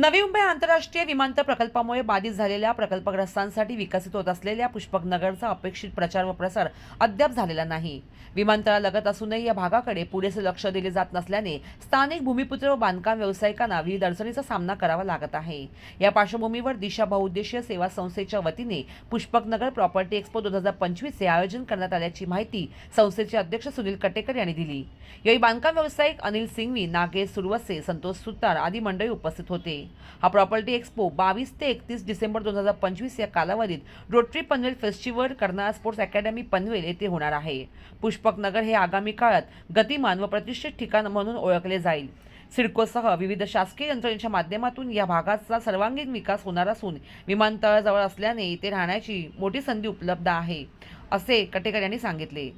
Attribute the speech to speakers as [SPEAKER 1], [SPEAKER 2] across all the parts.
[SPEAKER 1] नवी मुंबई आंतरराष्ट्रीय विमानतळ प्रकल्पामुळे बाधित झालेल्या प्रकल्पग्रस्तांसाठी विकसित होत असलेल्या पुष्पकनगरचा अपेक्षित प्रचार व प्रसार अद्याप झालेला नाही। विमानतळालगत असूनही या भागाकडे पुरेसे लक्ष दिले जात नसल्याने स्थानिक भूमिपुत्र व बांधकाम व्यावसायिकांना विविध अडचणींचा सामना करावा लागत आहे। या पार्श्वभूमीवर दिशा बहुउद्देशीय सेवा संस्थेच्या वतीने पुष्पकनगर प्रॉपर्टी एक्स्पो 2025 चे आयोजन करण्यात आल्याची माहिती संस्थेचे अध्यक्ष सुनील कटेकर यांनी दिली। यावेळी बांधकाम व्यावसायिक अनिल सिंघवी, नागेश सुरवसे, संतोष सुतार आदी मंडळी उपस्थित होते। हा प्रॉपर्टी एक्स्पो 22 ते 31 डिसेंबर 2025 या कालावधीत rotary Panvel festival Karnala sports academy Panvel येथे होणार आहे। पुष्पकनगर हे आगामी काळात गतिमान व प्रतिष्ठित ठिकाण म्हणून ओळखले जाईल। सिडकोसह विविध शासकीय यंत्रणेच्या माध्यमातून या भागाचा सर्वांगीण विकास होणार असून विमानतळाजवळ असल्याने इथे राहण्याची मोठी संधी उपलब्ध आहे, असे कटेकर यांनी सांगितले।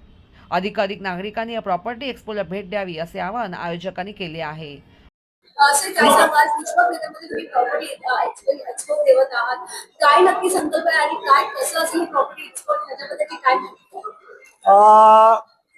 [SPEAKER 1] अधिकाधिक नागरिकांनी या प्रॉपर्टी एक्स्पोला भेट द्यावी असे आवाहन आयोजकांनी केले आहे।
[SPEAKER 2] सर काय सांगाल पुष्पकनगरमध्ये तुम्ही प्रॉपर्टी एक्सपो ठेवत आहात, काय नक्की संकल्प आहे आणि काय कसं असेल प्रॉपर्टी एक्सपो ह्याच्याबद्दलची काय माहिती?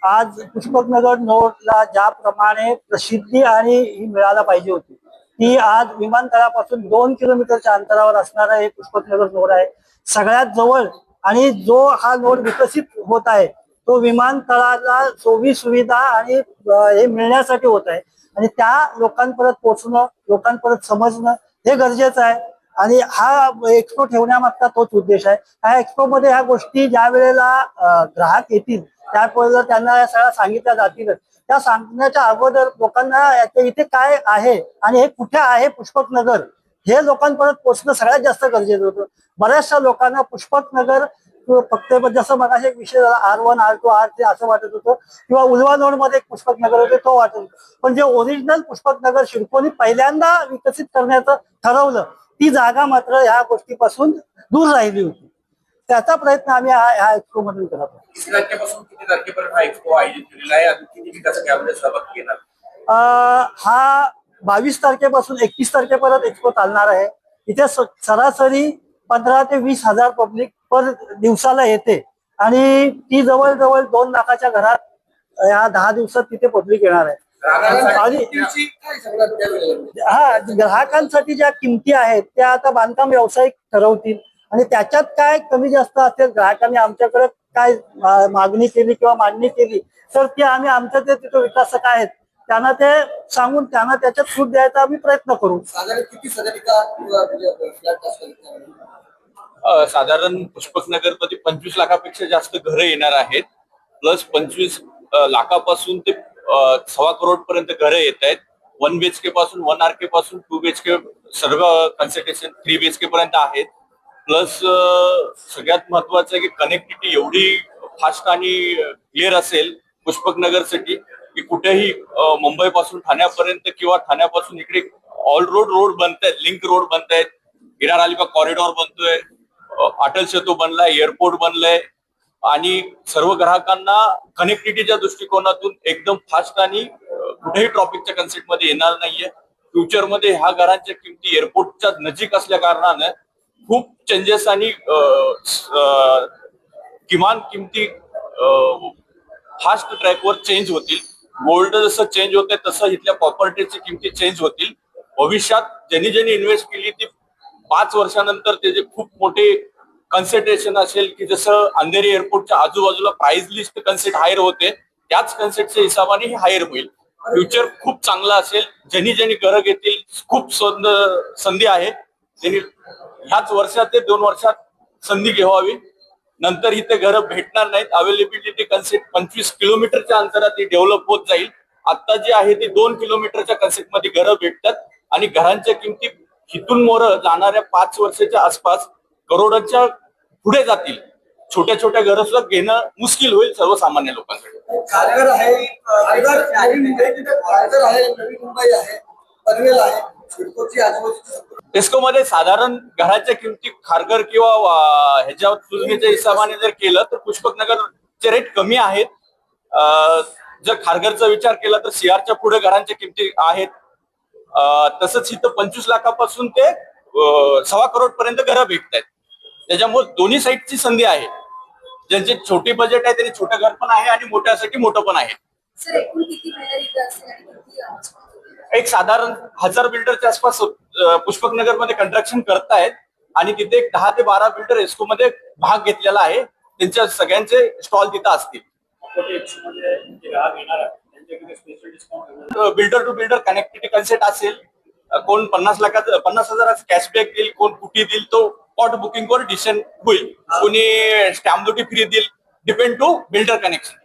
[SPEAKER 3] आज पुष्पकनगर नोडला ज्याप्रमाणे प्रसिद्धी आणि ही मिळायला पाहिजे होती, ती आज विमानतळापासून 2 किलोमीटरच्या अंतरावर असणारा हे पुष्पकनगर नोड आहे। सगळ्यात जवळ आणि जो हा नोड विकसित होत आहे तो विमानतळाला सोयी सुविधा आणि हे मिळण्यासाठी होत आहे आणि त्या लोकांपर्यंत पोहोचणं, लोकांपर्यंत समजणं हे गरजेचं आहे आणि हा एक्सपो ठेवण्यामागचा तोच उद्देश आहे। ह्या एक्सपो मध्ये ह्या गोष्टी ज्या वेळेला ग्राहक येतील त्यावेळेला त्यांना या सगळ्या सांगितल्या जातीलच। त्या सांगण्याच्या अगोदर लोकांना इथे काय आहे आणि हे कुठे आहे पुष्पकनगर हे लोकांपर्यंत पोहोचणं सगळ्यात जास्त गरजेचं होतं। बऱ्याचशा लोकांना पुष्पकनगर फक्त जसं मगाशी एक विषय झाला R1, R2, R3 असं वाटत होतं किंवा उल्वा नोड मध्ये एक पुष्पकनगर होते तो वाटत होतं, पण जे ओरिजिनल पुष्पकनगर सिडकोने पहिल्यांदा विकसित करण्याचं ठरवलं ती जागा मात्र ह्या गोष्टीपासून दूर राहिली होती। त्याचा प्रयत्न आम्ही ह्या एक्सपो मधून करत आहोत।
[SPEAKER 4] किती तारखेपासून किती तारखेपर्यंत हा एक्सपो आयोजित केलेला आहे आणि किती विकास यामध्ये सहभाग घेणार?
[SPEAKER 3] हा 22 तारखेपासून 31 तारखेपर्यंत एक्सपो चालणार आहे। इथे सरासरी 15 ते 20 हजार पब्लिक पर दिवसाला येते आणि ती जवळजवळ 2 लाखाच्या घरात या 10 दिवसात तिथे पब्लिक येणार आहे। आणि ग्राहकांसाठी ज्या किमती आहेत त्या आता बांधकाम व्यावसायिक ठरवतील आणि त्याच्यात काय कमी जास्त असेल, ग्राहकांनी आमच्याकडे काय मागणी केली किंवा मांडणी केली तर ती आम्ही आमच्या ते तिथे विकासक आहेत त्यांना ते सांगून त्यांना त्याच्यात सूट द्यायचा आम्ही प्रयत्न करू।
[SPEAKER 4] साधारण किती सदनिका फ्लॅट असतात? साधारण पुष्पकनगर मध्ये 25 लाखापेक्षा जास्त घरं येणार आहेत, प्लस 25 लाखापासून ते 1.25 करोड पर्यंत घरं येत आहेत। 1 BHK पासून 1 RK पासून 2 BHK सर्व कन्सल्टेशन 3 BHK पर्यंत आहेत। प्लस सगळ्यात महत्वाचं आहे की कनेक्टिव्हिटी एवढी फास्ट आणि क्लिअर असेल पुष्पकनगरसाठी की कुठेही मुंबई पासून ठाण्यापर्यंत किंवा ठाण्यापासून इकडे ऑल रोड बनतायत, लिंक रोड बनतायत, विरार अलिबाग कॉरिडॉर बनतोय, अटल सेतू बनलाय, एअरपोर्ट बनलंय आणि सर्व ग्राहकांना कनेक्टिव्हिटीच्या दृष्टिकोनातून एकदम फास्ट आणि कुठेही ट्रॉफिकच्या कन्सेप्ट मध्ये येणार नाहीये। फ्युचर मध्ये ह्या घरांच्या किमती एअरपोर्टच्या नजीक असल्या कारणानं खूप चेंजेस आणि किमान किमती फास्ट ट्रॅकवर चेंज होतील। गोल्ड जसं चेंज होते तसं इथल्या प्रॉपर्टीची किमती चेंज होतील। भविष्यात ज्यांनी इन्व्हेस्ट केली ती 5 वर्षानंतर त्याचे खूप मोठे कन्सेंट्रेशन असेल की जसं अंधेरी एअरपोर्टच्या आजूबाजूला प्राइस लिस्ट कन्सेप्ट हायर होते त्याच कन्सेप्टच्या हिशोबाने हे हायर होईल। फ्युचर खूप चांगला असेल। ज्यांनी घरं घेतील खूप संधी आहे, त्यांनी ह्याच वर्षात ते 2 वर्षात संधी घ्यावी, नंतर इथे घरं भेटणार नाहीत। अवेलेबिलिटी कन्सेप्ट 25 किलोमीटरच्या अंतरात डेव्हलप होत जाईल। आता जे आहे ते 2 किलोमीटरच्या कन्सेप्ट मध्ये घरं भेटतात आणि घरांच्या किमती इथून मोरं जाणाऱ्या 5 वर्षाच्या आसपास करोडाच्या पुढे जातील। छोट्या छोट्या घरं सुद्धा घेणं मुश्किल होईल सर्वसामान्य लोकांसाठी।
[SPEAKER 5] खारघर आहे, नवी मुंबई आहे, पनवेल आहे, सिडकोची आजूबाजूची
[SPEAKER 4] टेस्को मध्ये साधारण घराच्या किमती खारघर किंवा ह्याच्यावर तुलनेच्या हिशोबाने जर केलं तर पुष्पकनगरचे रेट कमी आहेत। जर खारघरचा विचार केला तर CRच्या पुढे घरांच्या किमती आहेत। तसंच इथं 25 लाखापासून ते 1.25 करोड पर्यंत घरं भेटत आहेत। त्याच्यामुळे दोन्ही साईडची संधी आहे। ज्यांचे छोटे बजेट आहे त्यांनी छोटं घर पण आहे आणि मोठ्यासाठी मोठं पण आहे।
[SPEAKER 2] सर एकूण किती बिल्डर इथे असतील आणि किती
[SPEAKER 4] एक साधारण 1000 बिल्डरच्या आसपास पुष्पक नगर मध्ये कंस्ट्रक्शन करतायत आणि तिथे एक 10 ते 12 बिल्डर एस्को मध्ये भाग घेतलेला आहे. त्यांच्या सगळ्यांचे स्टॉल तिथं असतील. Builder to builder connectivity concept असेल. कोण 50,000 कॅशबॅक देईल, कोण कुठे देईल तो स्पॉट बुकिंग वर डिसिजन होईल. कोणी स्टॅम्प ड्युटी फ्री देईल, depend to builder connection.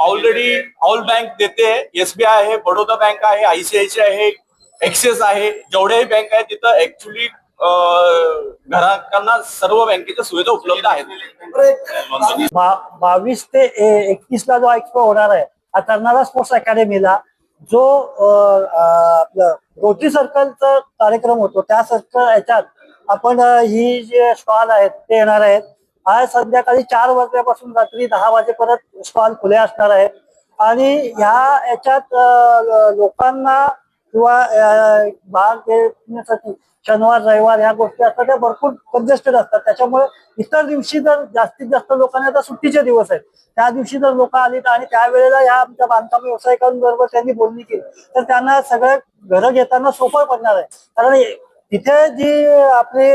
[SPEAKER 4] Already all bank देते. एसबीआय आहे, बडोदा बँक आहे, आयसीआयसीआय आहे, एक्सिस आहे. जेवढ्याही बँक आहेत तिथं ऍक्च्युली ग्राहकांना सर्व बँकेच्या सुविधा उपलब्ध आहेत.
[SPEAKER 3] 22 ते 31 ला जो एक्सपो होणार आहे हा कर्नाळा स्पोर्ट्स अकॅडमीला, जो आपलं रोटरी सर्कलचा कार्यक्रम होतो त्या सर्कल याच्यात आपण ही जे स्टॉल आहेत ते येणार आहेत. आज संध्याकाळी 4 वाजल्यापासून रात्री 10 वाजेपर्यंत स्टॉल खुले असणार आहेत. आणि ह्या याच्यात लोकांना किंवा भाग घेण्यासाठी शनिवार रविवार ह्या गोष्टी असतात त्या भरपूर कंजेस्टेड असतात. त्याच्यामुळे इतर दिवशी जर जास्तीत जास्त लोकांना आता सुट्टीचे दिवस आहेत त्या दिवशी जर लोक आली आणि त्यावेळेला या आमच्या बांधकाम व्यावसायिकांबरोबर त्यांनी बोलणी केली तर त्यांना सगळं घरं घेताना सोपं पडणार आहे. कारण तिथे जी आपली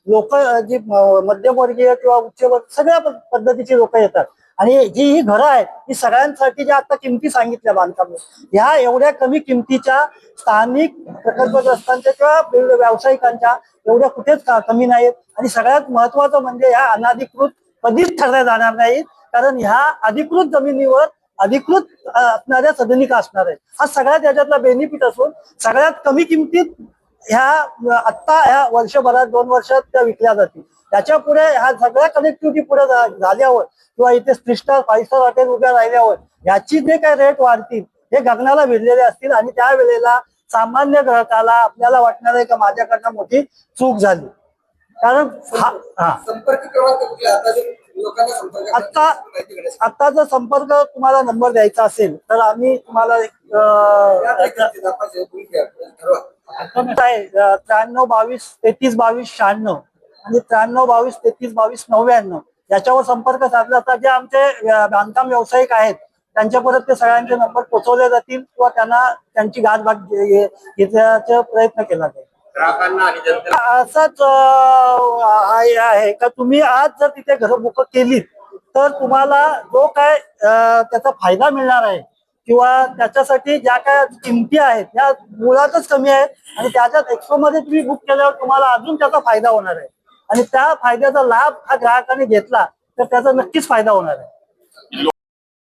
[SPEAKER 3] लोक जी मध्यमवर्गीय किंवा उच्चवर्ग सगळ्या पद्धतीची लोक येतात आणि जी ही घरं आहेत ही सगळ्यांसाठी ज्या आता किमती सांगितल्या बांधकाम ह्या एवढ्या कमी किमतीच्या स्थानिक प्रकल्पग्रस्तांच्या किंवा व्यावसायिकांच्या एवढ्या कुठेच कमी नाहीत. आणि सगळ्यात महत्वाचं म्हणजे ह्या अनधिकृत कधीच ठरल्या जाणार नाहीत. कारण ह्या अधिकृत जमिनीवर अधिकृत असणाऱ्या सदनिका असणार आहेत. हा सगळ्यात याच्यातला बेनिफिट असून सगळ्यात कमी किमतीत ह्या आत्ता ह्या वर्षभरात 2 वर्षात त्या विकल्या जातील. त्याच्या पुढे ह्या सगळ्या कनेक्टिव्हिटी पुढे झाल्यावर किंवा इथे 3 स्टार 5 स्टार हॉटेल उभ्या राहिल्यावर याची जे काही रेट वाढतील हे गगनाला भिडलेले असतील. आणि त्यावेळेला सामान्य ग्राहकाला आपल्याला वाटणार आहे की माझ्याकडनं मोठी चूक झाली. कारण
[SPEAKER 5] संपर्क क्रमांक कुठले आता जे लोकांना संपर्क
[SPEAKER 3] आता जर संपर्क तुम्हाला नंबर द्यायचा असेल तर आम्ही तुम्हाला 93 22 33 22 96 आणि 93 22 33 22 99 याच्यावर संपर्क साधला तर जे आमचे बांधकाम व्यावसायिक आहेत त्यांच्यापर्यंत ते सगळ्यांचे नंबर पोहोचवले जातील किंवा त्यांना त्यांची गाठभाग घेण्याचा प्रयत्न केला जाईल. असंच आहे का तुम्ही आज जर तिथे घरं बुक केलीत तर तुम्हाला जो काय त्याचा फायदा मिळणार आहे किंवा त्याच्यासाठी ज्या काय किमती आहेत त्या मुळातच कमी आहेत. आणि त्याच्यात एक्सपो मध्ये तुम्ही बुक केल्यावर तुम्हाला अजून त्याचा फायदा होणार आहे. आणि त्या फायद्याचा लाभ हा ग्राहकाने घेतला तर त्याचा नक्कीच फायदा होणार आहे.